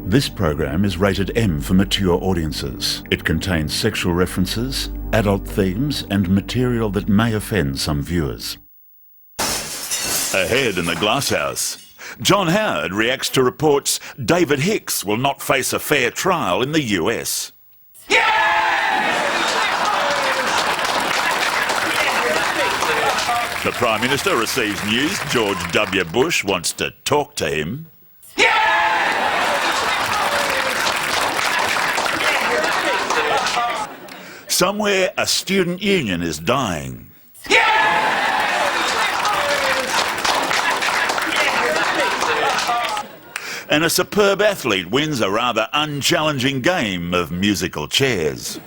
This program is rated M for mature audiences. It contains sexual references, adult themes, and material that may offend some viewers. Ahead in the Glasshouse, John Howard reacts to reports David Hicks will not face a fair trial in the US. The Prime Minister receives news George W. Bush wants to talk to him. Somewhere a student union is dying. And a superb athlete wins a rather unchallenging game of musical chairs.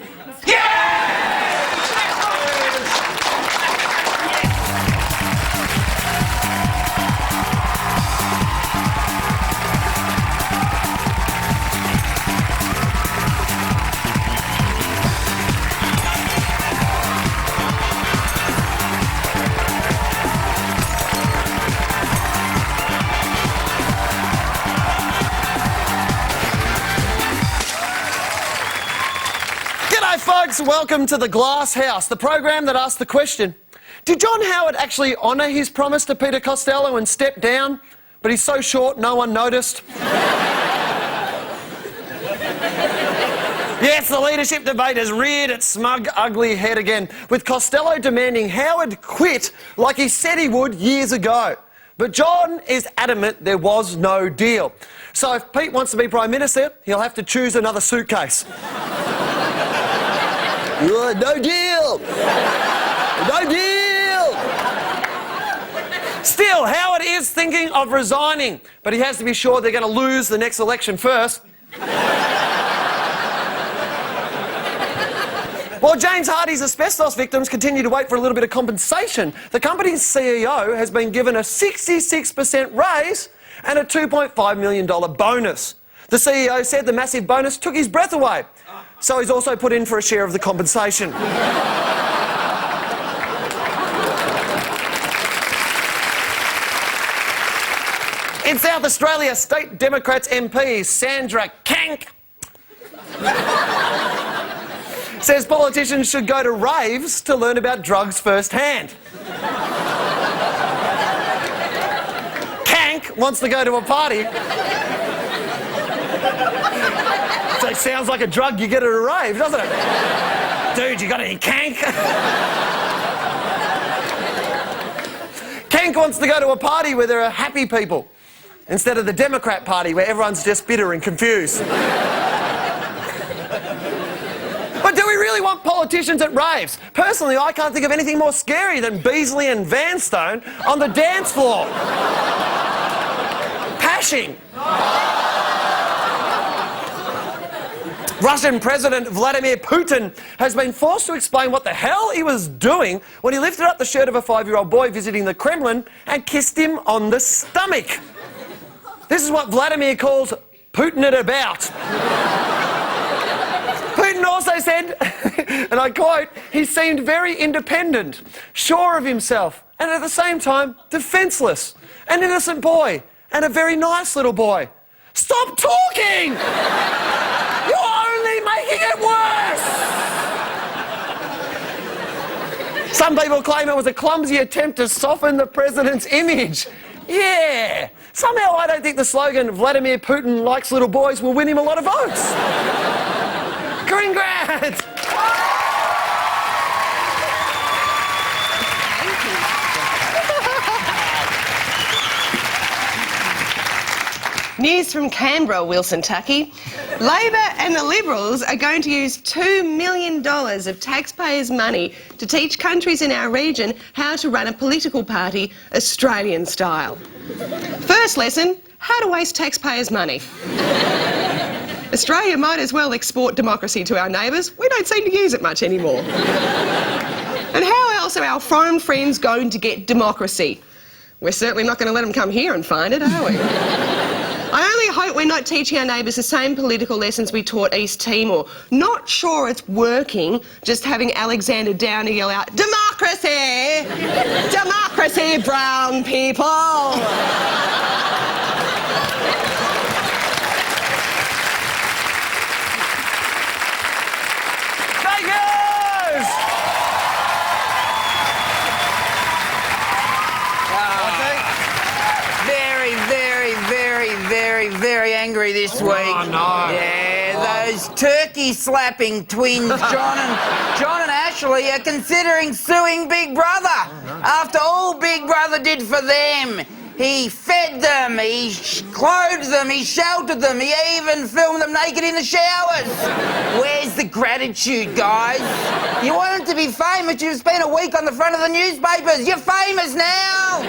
G'day folks, welcome to the Glasshouse, the program that asks the question, did John Howard actually honour his promise to Peter Costello and step down, but he's so short no one noticed? Yes, the leadership debate has reared its smug, ugly head again, with Costello demanding Howard quit like he said he would years ago. But John is adamant there was no deal. So if Pete wants to be Prime Minister, he'll have to choose another suitcase. No deal! No deal! Still, Howard is thinking of resigning, but he has to be sure they're going to lose the next election first. While James Hardie's asbestos victims continue to wait for a little bit of compensation, the company's CEO has been given a 66% raise and a $2.5 million bonus. The CEO said the massive bonus took his breath away, so he's also put in for a share of the compensation. In South Australia, State Democrats MP Sandra Kank says politicians should go to raves to learn about drugs firsthand. Kank wants to go to a party. So it sounds like a drug you get at a rave, doesn't it? Dude, you got any kank? Kank wants to go to a party where there are happy people, instead of the Democrat Party where everyone's just bitter and confused. But do we really want politicians at raves? Personally, I can't think of anything more scary than Beasley and Vanstone on the dance floor. Pashing. Russian President Vladimir Putin has been forced to explain what the hell he was doing when he lifted up the shirt of a 5-year-old boy visiting the Kremlin and kissed him on the stomach. This is what Vladimir calls Putin it about. Putin also said, and I quote, he seemed very independent, sure of himself, and at the same time defenceless, an innocent boy, and a very nice little boy. Stop talking! You're only making it worse! Some people claim it was a clumsy attempt to soften the president's image. Yeah. Somehow I don't think the slogan, Vladimir Putin likes little boys, will win him a lot of votes. Congrats! News from Canberra, Wilson Tucky. Labor and the Liberals are going to use $2 million of taxpayers' money to teach countries in our region how to run a political party Australian style. First lesson, how to waste taxpayers' money. Australia might as well export democracy to our neighbours. We don't seem to use it much anymore. And how else are our foreign friends going to get democracy? We're certainly not going to let them come here and find it, are we? I only hope we're not teaching our neighbours the same political lessons we taught East Timor. Not sure it's working, just having Alexander Downer yell out, "Democracy! Democracy, brown people!" very angry this week. Oh, no. Yeah, those turkey-slapping twins, John and Ashley, are considering suing Big Brother after all Big Brother did for them. He fed them, he clothed them, he sheltered them, he even filmed them naked in the showers. Where's the gratitude, guys? You wanted to be famous, you've spent a week on the front of the newspapers. You're famous now.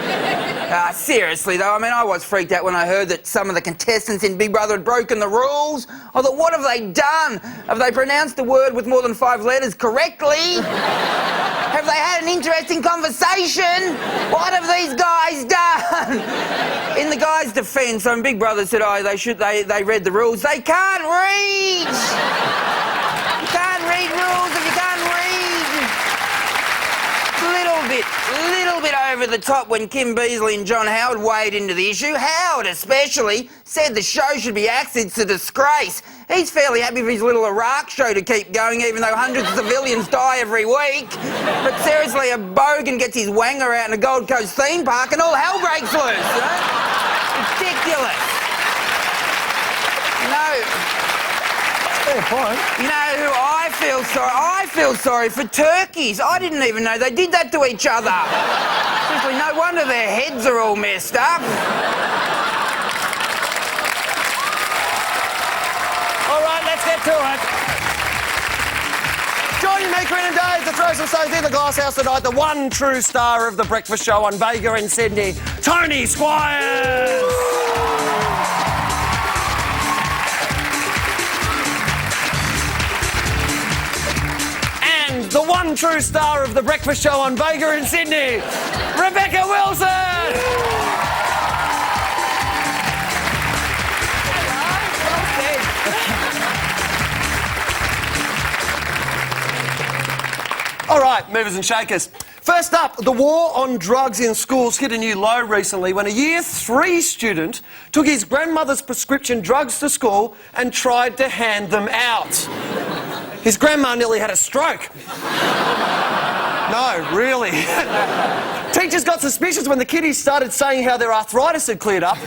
Seriously, though, I mean, I was freaked out when I heard that some of the contestants in Big Brother had broken the rules. I thought, what have they done? Have they pronounced the word with more than 5 letters correctly? Have they had an interesting conversation? What have these guys done? In the guy's defence, Big Brother said, they read the rules. They can't read! You can't read rules if you can't read. A little bit over the top when Kim Beazley and John Howard weighed into the issue. Howard especially said the show should be axed. It's a disgrace. He's fairly happy for his little Iraq show to keep going, even though hundreds of civilians die every week. But seriously, a bogan gets his wanger out in a Gold Coast theme park and all hell breaks loose. Ridiculous. Fair point. You know who I feel sorry? I feel sorry for turkeys. I didn't even know they did that to each other. Seriously, no wonder their heads are all messed up. All right, let's get to it. Joining me, Corinne and Dave, to throw some stones in the Glasshouse tonight, the one true star of the breakfast show on Vega in Sydney, Tony Squires. And the one true star of the breakfast show on Vega in Sydney, Rebecca Wilson. All right, movers and shakers. First up, the war on drugs in schools hit a new low recently when a Year 3 student took his grandmother's prescription drugs to school and tried to hand them out. His grandma nearly had a stroke. No, really. Teachers got suspicious when the kiddies started saying how their arthritis had cleared up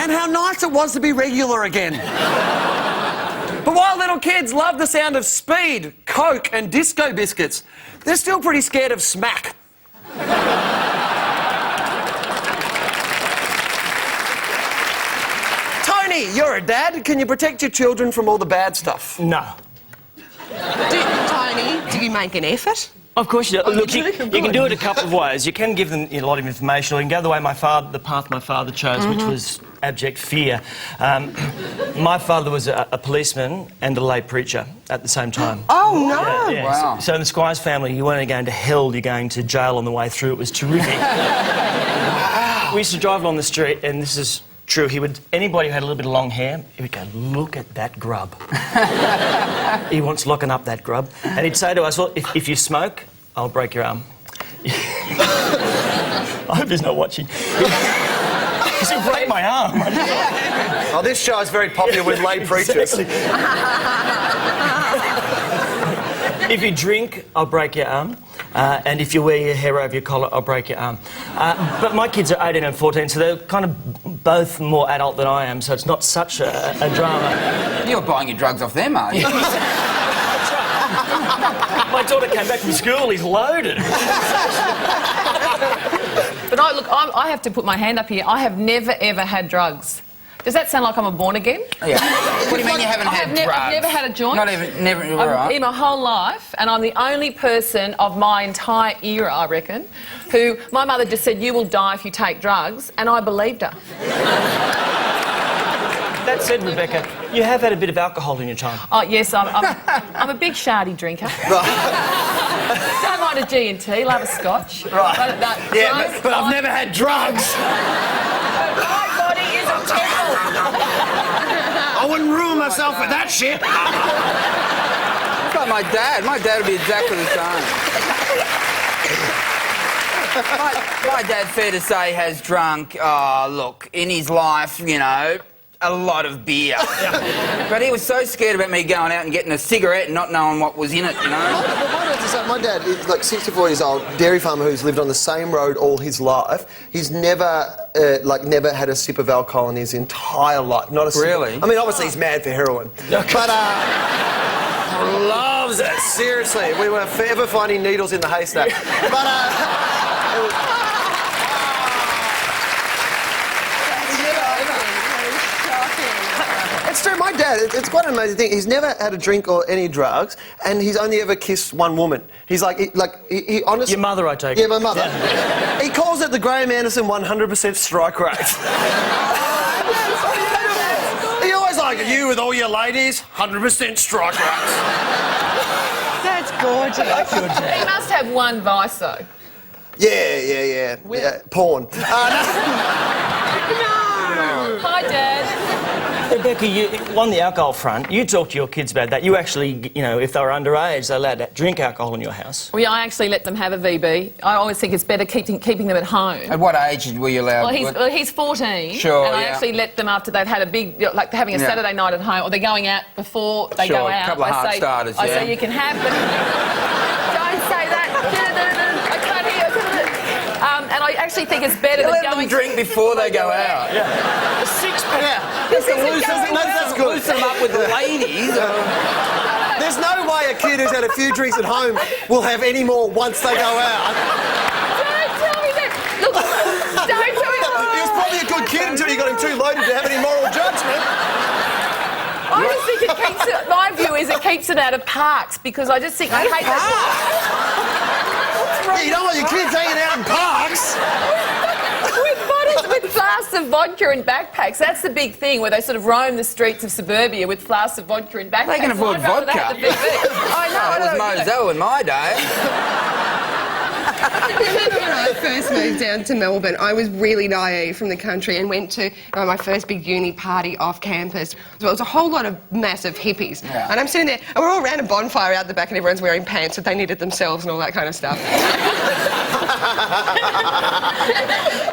and how nice it was to be regular again. But while little kids love the sound of speed, coke and disco biscuits, they're still pretty scared of smack. Tony, you're a dad. Can you protect your children from all the bad stuff? No. Tony, do you make an effort? Of course you do. Look, you can do it a couple of ways. You can give them a lot of information, or you can go the way the path my father chose, which was abject fear. My father was a policeman and a lay preacher at the same time. Oh, no! Yeah. Wow. So in the Squires family, you weren't going to hell, you're going to jail on the way through. It was terrific. We used to drive along the street, and this is true. Anybody who had a little bit of long hair, he would go, look at that grub. He wants locking up that grub. And he'd say to us, well, if you smoke, I'll break your arm. I hope he's not watching. Because he'll break my arm. Oh, this show is very popular with lay preachers. Exactly. If you drink, I'll break your arm. And if you wear your hair over your collar, I'll break your arm. But my kids are 18 and 14, so they're kind of both more adult than I am, so it's not such a drama. You're buying your drugs off them, are you? My daughter came back from school, he's loaded. But I have to put my hand up here. I have never, ever had drugs. Does that sound like I'm a born again? Yeah. What do you mean you haven't had drugs? I've never had a joint. Not even, never, right. In my whole life, and I'm the only person of my entire era, I reckon, who my mother just said, you will die if you take drugs, and I believed her. That said, Rebecca, you have had a bit of alcohol in your time. Oh, yes, I'm a big shardy drinker. Don't mind a G&T, love a scotch. Right. But I've never had drugs. My body is a temple. I wouldn't ruin myself with that shit. It's like my dad. My dad would be exactly the same. My dad, fair to say, has drunk, look, in his life, you know, a lot of beer. But he was so scared about me going out and getting a cigarette and not knowing what was in it, you know. My dad is like 64 years old, dairy farmer who's lived on the same road all his life. He's never, never had a sip of alcohol in his entire life. Not a sip. Really? I mean, obviously he's mad for heroin. But, loves it, seriously. We were forever finding needles in the haystack. But, it's true, my dad, it's quite an amazing thing. He's never had a drink or any drugs, and he's only ever kissed one woman. He's he honestly... Your mother, I take it. Yeah, my mother. Yeah. He calls it the Graham Anderson 100% strike rate. He always like, you with all your ladies, 100% strike rate. That's gorgeous. He must have one vice, though. Yeah. Porn. Hi, Dad. Rebecca, on the alcohol front, you talk to your kids about that. You actually, you know, if they were underage, they're allowed to drink alcohol in your house. Well, yeah, I actually let them have a VB. I always think it's better keeping them at home. At what age were you allowed? Well, he's 14. Sure, and I actually let them after they've had a big, like they're having a Saturday night at home, or they're going out before they go out. A couple of hard starters, I say you can have them. Don't say that. I can't hear. And I actually think it's better than let going... them drink before they go out. Yeah. A six-pack. Yeah. That's good. Loosen them up with the ladies. There's no way a kid who's had a few drinks at home will have any more once they go out. Don't tell me that. Look, don't tell me that. He was probably a good kid until you got him too loaded to have any moral judgment. I just think it keeps it... My view is it keeps it out of parks, because I just think... I hate that... Yeah, you don't want your kids hanging out in parks. With flasks of vodka and backpacks. That's the big thing, where they sort of roam the streets of suburbia with flasks of vodka and backpacks. They can afford vodka. I know. It was Moselle in my day. When I first moved down to Melbourne, I was really naive from the country and went to my first big uni party off campus. So it was a whole lot of massive hippies. Yeah. And I'm sitting there, and we're all around a bonfire out the back, and everyone's wearing pants that they knitted themselves and all that kind of stuff.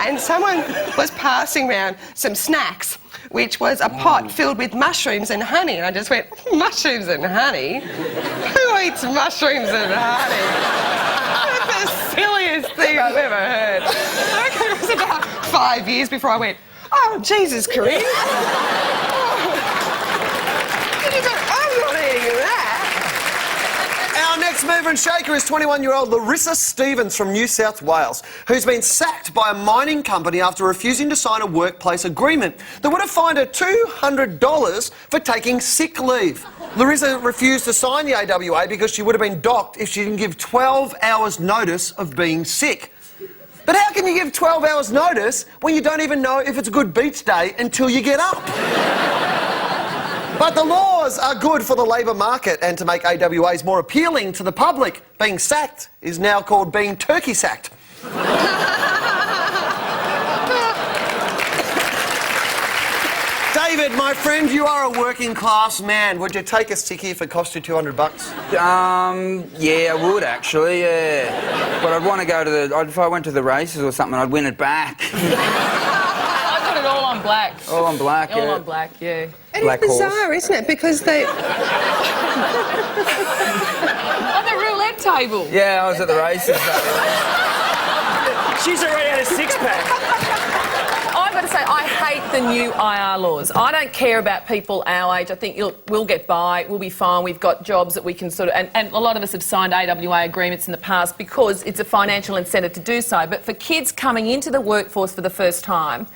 And someone was passing around some snacks, which was a pot filled with mushrooms and honey. And I just went, mushrooms and honey? Who eats mushrooms and honey? That's the silliest thing I've ever heard. It was about 5 years before I went, oh, Jesus, Corinne. I'm not eating that. Our next mover and shaker is 21-year-old Larissa Stevens from New South Wales, who's been sacked by a mining company after refusing to sign a workplace agreement that would have fined her $200 for taking sick leave. Larissa refused to sign the AWA because she would have been docked if she didn't give 12 hours notice of being sick. But how can you give 12 hours notice when you don't even know if it's a good beach day until you get up? But the laws are good for the labour market and to make AWAs more appealing to the public. Being sacked is now called being turkey sacked. David, my friend, you are a working class man. Would you take a sickie if it cost you $200? Yeah, I would actually, yeah. But I'd want to go to if I went to the races or something, I'd win it back. I got it all on black. All on black, All on black, yeah. And Black it's horse. bizarre, isn't it? Because they... On the roulette table. Yeah, I was at the races. She's already had a six-pack. I've got to say, I hate the new IR laws. I don't care about people our age. I think we'll get by, we'll be fine. We've got jobs that we can sort of... And a lot of us have signed AWA agreements in the past because it's a financial incentive to do so. But for kids coming into the workforce for the first time,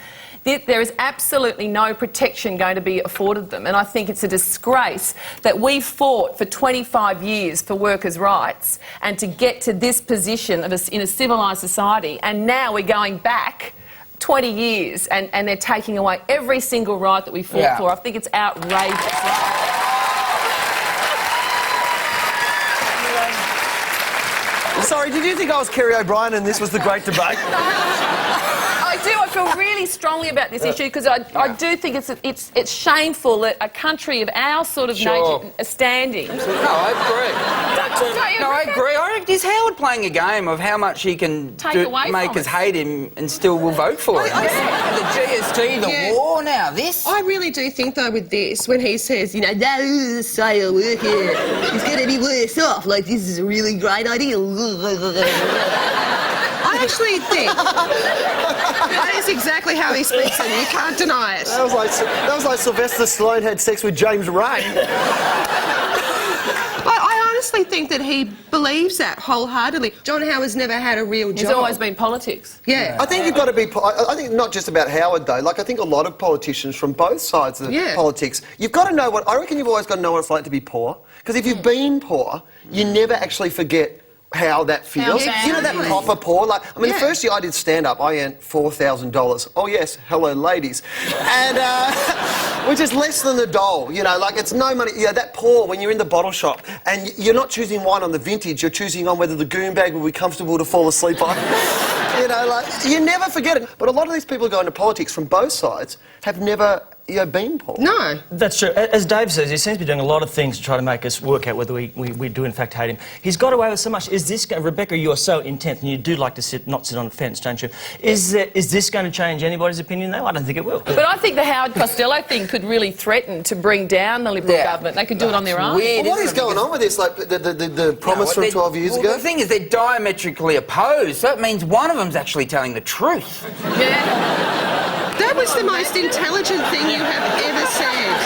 there is absolutely no protection going to be afforded them. And I think it's a disgrace that we fought for 25 years for workers' rights and to get to this position of in a civilised society, and now we're going back 20 years and they're taking away every single right that we fought for. I think it's outrageous. Sorry, did you think I was Kerry O'Brien and this was the great debate? I do. I feel really strongly about this issue because I do think it's shameful that a country of our sort of nature standing. No, I agree. No, I agree. I reckon is Howard playing a game of how much he can make us hate him and still will vote for him. The GST, the war now, this. I really do think, though, with this, when he says, you know, no sale worker is going to be worse off, like, this is a really great idea. I actually think that is exactly how he speaks, and you can't deny it. That was like Sylvester Stallone had sex with James Ray. I honestly think that he believes that wholeheartedly. John Howard's never had a real job. It's always been politics. Yeah. I think you've got to be... I think not just about Howard, though. Like, I think a lot of politicians from both sides of politics, you've got to know what... I reckon you've always got to know what it's like to be poor. Because if you've been poor, you never actually forget how that feels. You know, that proper poor. Like, I mean, the first year I did stand-up, I earned $4,000. Oh, yes, hello, ladies. And, which is less than the dole, you know, like, it's no money. You know, that poor, when you're in the bottle shop, and you're not choosing wine on the vintage, you're choosing on whether the goon bag will be comfortable to fall asleep on. You know, like, you never forget it. But a lot of these people go into politics from both sides have never... been poor. No. That's true. As Dave says, he seems to be doing a lot of things to try to make us work out whether we do in fact hate him. He's got away with so much. Is this... Rebecca, you're so intense and you do like to not sit on the fence, don't you? Is this going to change anybody's opinion, though? I don't think it will. But I think the Howard Costello thing could really threaten to bring down the Liberal government. They could do it on their own. Well, what is going on with this? Like, the promise from 12 years ago? The thing is, they're diametrically opposed, so it means one of them's actually telling the truth. Yeah. That was the most intelligent thing you have ever said.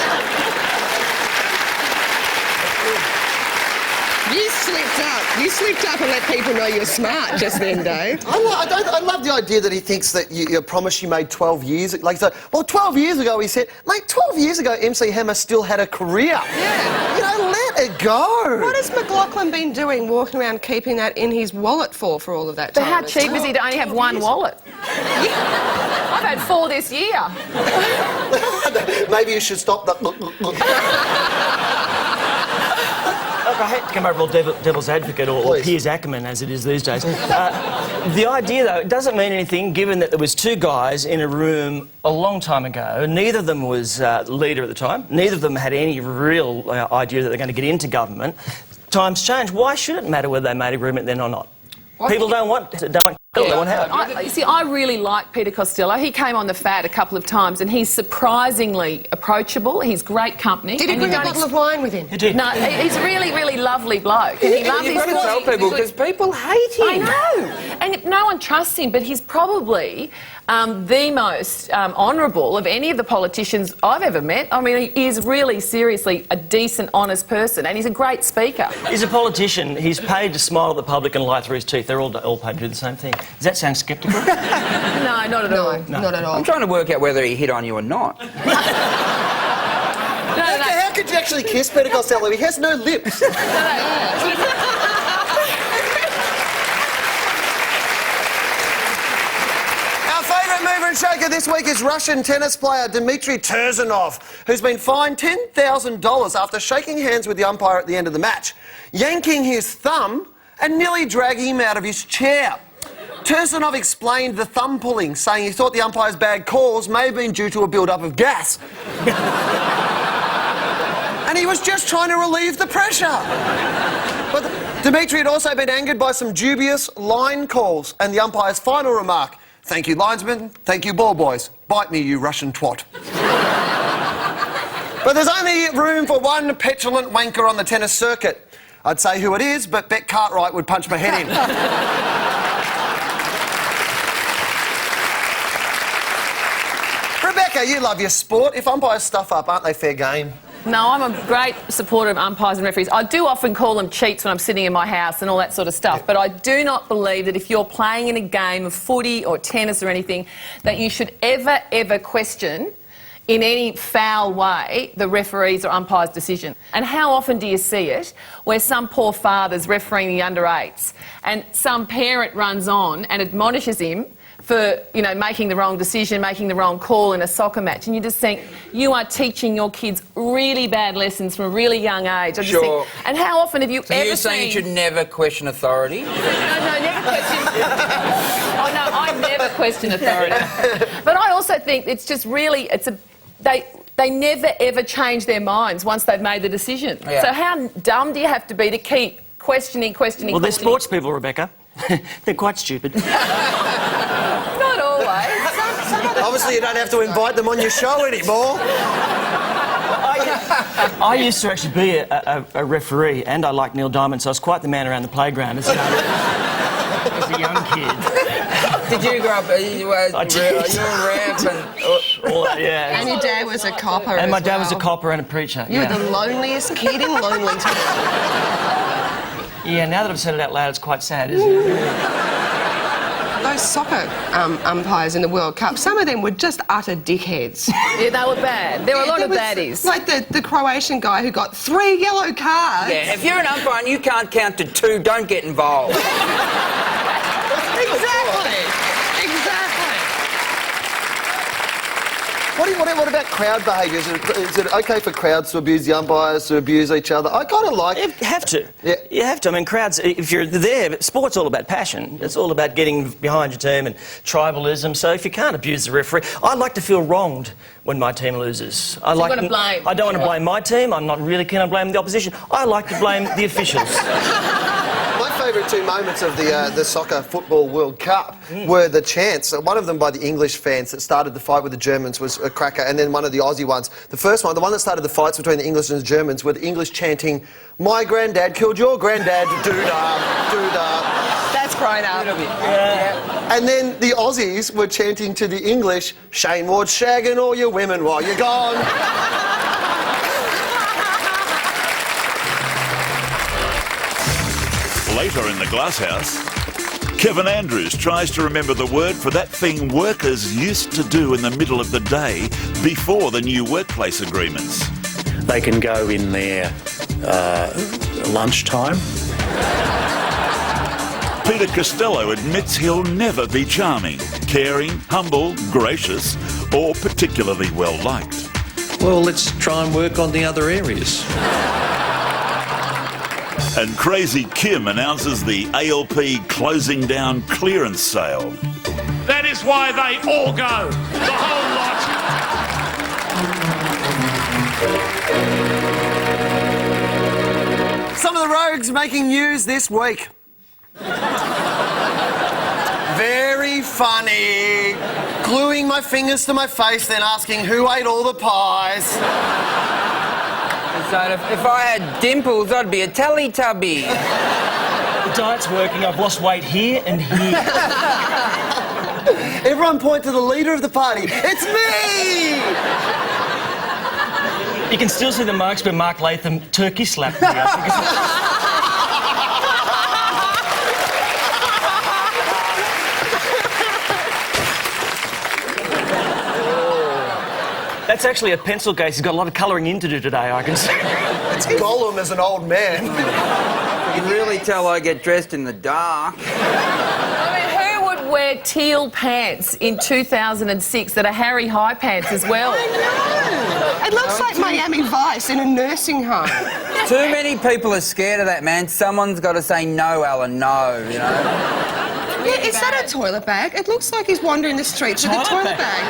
You slipped up. You slipped up and let people know you're smart just then, Dave. I love the idea that he thinks that a promise you made 12 years ago. Like, so, well, 12 years ago he said, mate, 12 years ago MC Hammer still had a career. Yeah. You know, let it go. What has McLaughlin been doing, walking around keeping that in his wallet for all of that time? But how cheap is he to only have one wallet? I've had 4 this year. Maybe you should stop that. Look, I hate to come over all devil's advocate or Piers Ackerman, as it is these days. The idea, though, it doesn't mean anything, given that there was 2 guys in a room a long time ago. Neither of them was leader at the time. Neither of them had any real idea that they're going to get into government. Times change. Why should it matter whether they made agreement then or not? People don't want Howard. You see, I really like Peter Costello. He came on the Fat a couple of times and he's surprisingly approachable. He's great company. Did he bring a bottle of wine with him? He did. No, he's a really, really lovely bloke. And he loves his You've got to tell people, because people hate him. I know. And no one trusts him, but he's probably the most honourable of any of the politicians I've ever met. I mean, he is really, seriously a decent, honest person, and he's a great speaker. He's a politician. He's paid to smile at the public and lie through his teeth. They're all paid to do the same thing. Does that sound sceptical? No, not at all. No, not at all. I'm trying to work out whether he hit on you or not. How could you actually kiss Peter Costello? He has no lips. Our favourite mover and shaker this week is Russian tennis player Dmitry Tursunov, who's been fined $10,000 after shaking hands with the umpire at the end of the match, yanking his thumb and nearly dragging him out of his chair. Tursunov explained the thumb pulling, saying he thought the umpire's bad calls may have been due to a build-up of gas. And he was just trying to relieve the pressure. But Dmitry had also been angered by some dubious line calls and the umpire's final remark, "Thank you, linesman. Thank you, ball boys. Bite me, you Russian twat." But there's only room for one petulant wanker on the tennis circuit. I'd say who it is, but Bet Cartwright would punch my head in. Rebecca, you love your sport. If umpires stuff up, aren't they fair game? No, I'm a great supporter of umpires and referees. I do often call them cheats when I'm sitting in my house and all that sort of stuff, but I do not believe that if you're playing in a game of footy or tennis or anything, that you should ever question in any foul way the referee's or umpire's decision. And how often do you see it where some poor father's refereeing the under-8s and some parent runs on and admonishes him for, you know, making the wrong decision, making the wrong call in a soccer match, and you just think, you are teaching your kids really bad lessons from a really young age. I just think, and how often have you ever seen... So you're saying you should never question authority? No, never question... Oh, no, Never question authority. But I also think it's just really, they never ever change their minds once they've made the decision. Yeah. So how dumb do you have to be to keep questioning? Well, they're sports people, Rebecca. They're quite stupid. Not always. Obviously, you don't have to invite them on your show anymore. I used to actually be a referee, and I liked Neil Diamond, so I was quite the man around the playground as a young kid. Did you grow up? You were a rep yeah. And your dad was a copper. And my as dad was a well. copper and a preacher. You were the loneliest kid in Lonelyton. Yeah, now that I've said it out loud, it's quite sad, isn't it? Those soccer umpires in the World Cup, some of them were just utter dickheads. Yeah, they were bad. There were a lot of was baddies. Like the Croatian guy who got 3 yellow cards. Yeah, if you're an umpire and you can't count to 2, don't get involved. Exactly. What about crowd behaviour? Is it okay for crowds to abuse the umpires, to abuse each other? I kind of like... You have to. Yeah. You have to. I mean, crowds, if you're there, sport's all about passion. It's all about getting behind your team and tribalism. So if you can't abuse the referee... I like to feel wronged when my team loses. I you want to blame. I don't want to blame my team. I'm not really keen on blaming the opposition. I like to blame the officials. My favourite 2 moments of the soccer football World Cup were the chants. One of them by the English fans that started the fight with the Germans was a cracker, and then one of the Aussie ones. The first one, the one that started the fights between the English and the Germans, were the English chanting, "My granddad killed your granddad, doo-dah, doo-dah." That's grown up. Yeah. And then the Aussies were chanting to the English, "Shane Ward's shagging all your women while you're gone." Later in the Glasshouse, Kevin Andrews tries to remember the word for that thing workers used to do in the middle of the day before the new workplace agreements. They can go in their lunchtime. Peter Costello admits he'll never be charming, caring, humble, gracious, or particularly well-liked. Well, let's try and work on the other areas. And Crazy Kim announces the ALP closing down clearance sale. That is why they all go, the whole lot. Some of the rogues making news this week. Very funny. Gluing my fingers to my face, then asking who ate all the pies. So if I had dimples, I'd be a Teletubby. The diet's working. I've lost weight here and here. Everyone point to the leader of the party. It's me! You can still see the marks where Mark Latham turkey slapped me. I think That's actually a pencil case. He's got a lot of colouring in to do today, I can see. It's Gollum as an old man. You can really tell I get dressed in the dark. I mean, who would wear teal pants in 2006 that are Harry High pants as well? I know. It looks like Miami Vice in a nursing home. Too many people are scared of that, man. Someone's got to say no, Alan, no, you know. Yeah, is that a toilet bag? It looks like he's wandering the streets with a toilet bag.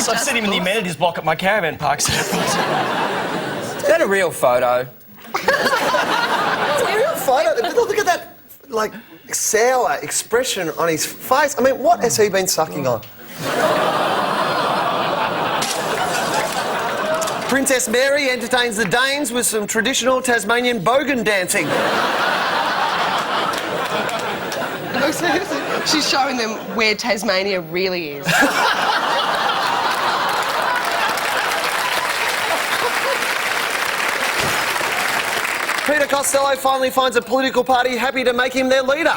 I've seen him in the amenities block at my caravan park. Is that a real photo? It's a real photo. Look at that, like, sour expression on his face. I mean, what has he been sucking on? Princess Mary entertains the Danes with some traditional Tasmanian bogan dancing. She's showing them where Tasmania really is. Peter Costello finally finds a political party happy to make him their leader.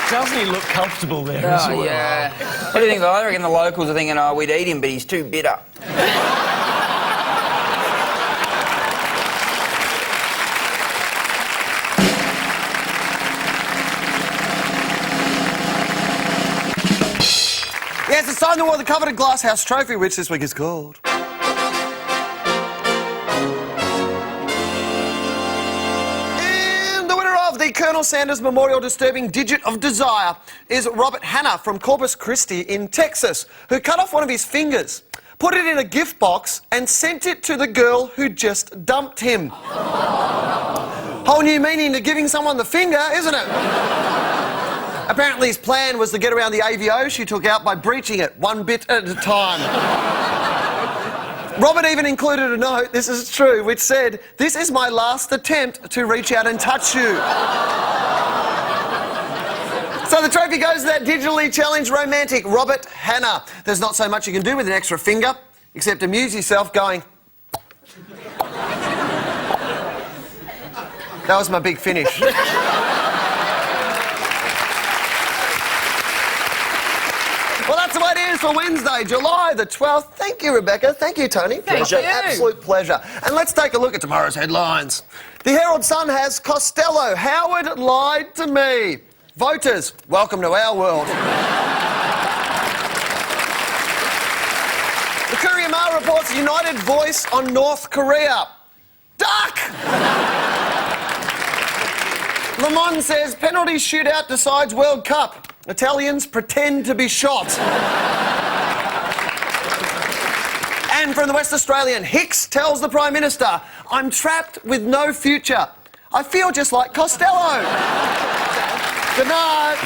Doesn't he look comfortable there as well? Oh, yeah. What do you think? I reckon the locals are thinking, oh, we'd eat him, but he's too bitter. Yes, it's time to award the coveted Glasshouse trophy, which this week is called... And the winner of the Colonel Sanders Memorial Disturbing Digit of Desire is Robert Hanna from Corpus Christi in Texas, who cut off one of his fingers, put it in a gift box and sent it to the girl who just dumped him. Whole new meaning to giving someone the finger, isn't it? Apparently his plan was to get around the AVO she took out by breaching it, one bit at a time. Robert even included a note, this is true, which said, "This is my last attempt to reach out and touch you." So the trophy goes to that digitally challenged romantic, Robert Hanna. There's not so much you can do with an extra finger, except amuse yourself going... That was my big finish. Well, that's the way it is for Wednesday, July the 12th. Thank you, Rebecca. Thank you, Tony. Thank you. Absolute pleasure. And let's take a look at tomorrow's headlines. The Herald Sun has Costello. Howard lied to me. Voters, welcome to our world. The Courier Mail reports united voice on North Korea. Duck! Le Monde says penalty shootout decides World Cup. Italians pretend to be shot. And from the West Australian, Hicks tells the Prime Minister, "I'm trapped with no future. I feel just like Costello." Good night.